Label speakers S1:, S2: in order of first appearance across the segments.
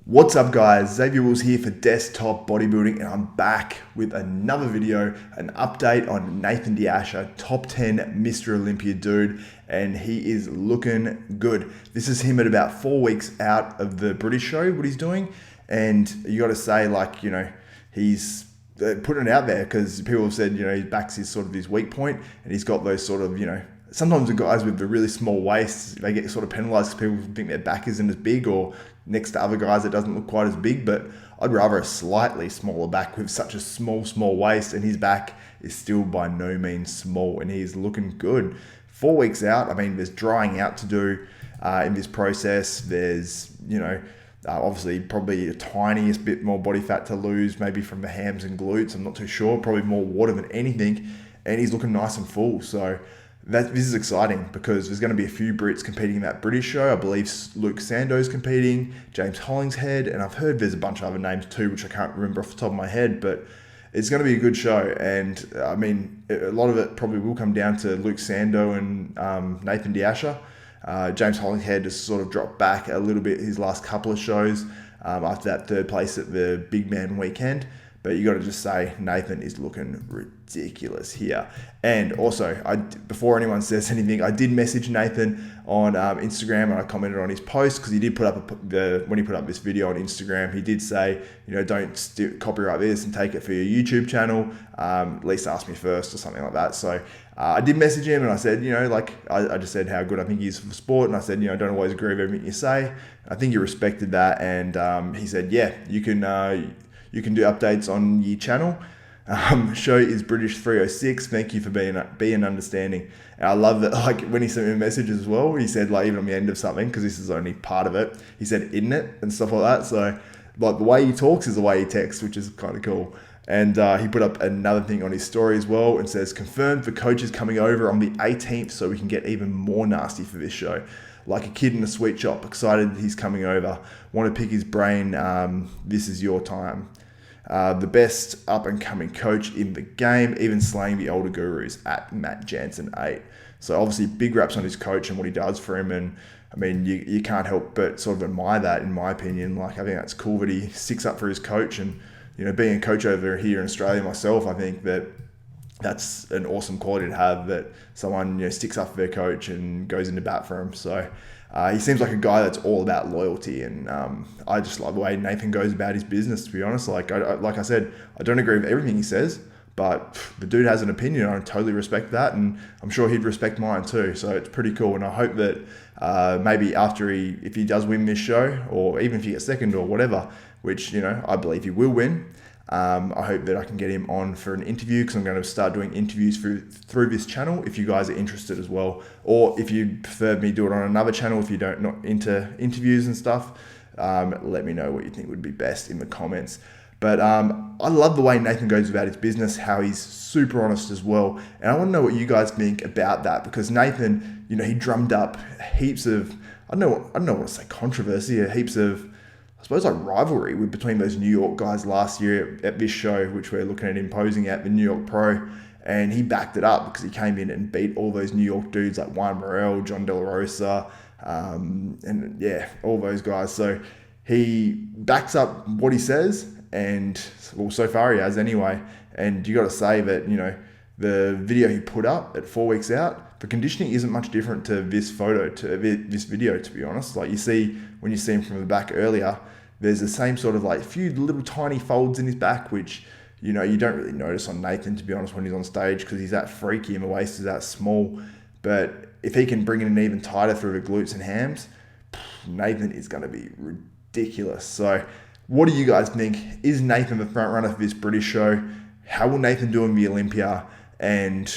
S1: What's up guys, Xavier Wills here for Desktop Bodybuilding, and I'm back with another video, an update on Nathan Asha, top 10 Mr. Olympia dude, and he is looking good. This is him at about 4 weeks out of the British show, what he's doing, and you got to say, like, you know, he's putting it out there because people have said, you know, his back's his sort of his weak point, and he's got those sort of, you know, sometimes the guys with the really small waists, they get sort of penalized because people think their back isn't as big, or next to other guys it doesn't look quite as big. But I'd rather a slightly smaller back with such a small waist, and his back is still by no means small, and he's looking good. 4 weeks out, I mean, there's drying out to do in this process. There's, you know, obviously probably a tiniest bit more body fat to lose, maybe from the hams and glutes, I'm not too sure, probably more water than anything, and he's looking nice and full. So this is exciting because there's going to be a few Brits competing in that British show. I believe Luke Sando's competing, James Hollingshead, and I've heard there's a bunch of other names too, which I can't remember off the top of my head, but it's going to be a good show. And I mean, a lot of it probably will come down to Luke Sando and Nathan Asha. James Hollingshead has sort of dropped back a little bit his last couple of shows after that third place at the Big Man weekend. But you got to just say Nathan is looking ridiculous here. And also, before anyone says anything, I did message Nathan on Instagram, and I commented on his post because he did put up when he put up this video on Instagram, he did say, you know, don't copyright this and take it for your YouTube channel. At least ask me first or something like that. So I did message him, and I said, you know, like I just said how good I think he is for sport, and I said, you know, I don't always agree with everything you say. I think you respected that, and he said, yeah, you can do updates on your channel. Show is British 306. Thank you for being understanding. And I love that, like, when he sent me a message as well, he said, like, even on the end of something, because this is only part of it, he said, "Isn't it?" and stuff like that. So, like, the way he talks is the way he texts, which is kind of cool. And he put up another thing on his story as well, and says, "Confirmed for coaches coming over on the 18th, so we can get even more nasty for this show. Like a kid in a sweet shop, excited he's coming over. Want to pick his brain. This is your time. The best up-and-coming coach in the game, even slaying the older gurus at Matt Jansen 8. So obviously big raps on his coach and what he does for him. And I mean, you can't help but sort of admire that, in my opinion. Like, I think that's cool that he sticks up for his coach. And, you know, being a coach over here in Australia myself, I think that's an awesome quality to have, that someone, you know, sticks up for their coach and goes into bat for him. So he seems like a guy that's all about loyalty, and I just love the way Nathan goes about his business, to be honest. Like I said, I don't agree with everything he says, but the dude has an opinion. I totally respect that, and I'm sure he'd respect mine too. So it's pretty cool, and I hope that maybe after if he does win this show, or even if he gets second or whatever, which, you know, I believe he will win, I hope that I can get him on for an interview, because I'm going to start doing interviews through this channel if you guys are interested as well. Or if you prefer me do it on another channel, if you not into interviews and stuff, let me know what you think would be best in the comments. But I love the way Nathan goes about his business, how he's super honest as well. And I want to know what you guys think about that, because Nathan, you know, he drummed up heaps of, I don't know what to say, controversy, heaps of, I suppose, like rivalry between those New York guys last year at this show, which we're looking at imposing at the New York Pro. And he backed it up because he came in and beat all those New York dudes like Juan Morel, John De La Rosa, and yeah, all those guys. So he backs up what he says, and well, so far he has anyway. And you got to say that, you know, the video he put up at 4 weeks out, the conditioning isn't much different to this video, to be honest. Like, you see, when you see him from the back earlier, there's the same sort of like few little tiny folds in his back, which, you know, you don't really notice on Nathan, to be honest, when he's on stage, because he's that freaky and the waist is that small. But if he can bring it in even tighter through the glutes and hams, Nathan is going to be ridiculous. So what do you guys think? Is Nathan the front runner for this British show? How will Nathan do in the Olympia? And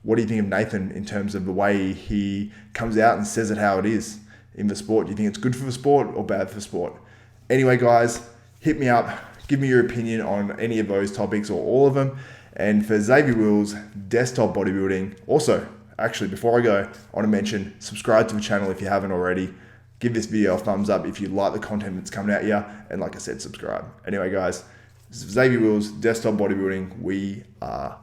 S1: what do you think of Nathan in terms of the way he comes out and says it how it is in the sport? Do you think it's good for the sport or bad for the sport? Anyway, guys, hit me up. Give me your opinion on any of those topics or all of them. And for Xavier Wills, Desktop Bodybuilding. Also, actually, before I go, I want to mention, subscribe to the channel if you haven't already. Give this video a thumbs up if you like the content that's coming out here. And like I said, subscribe. Anyway, guys, this is Xavier Wills, Desktop Bodybuilding. We are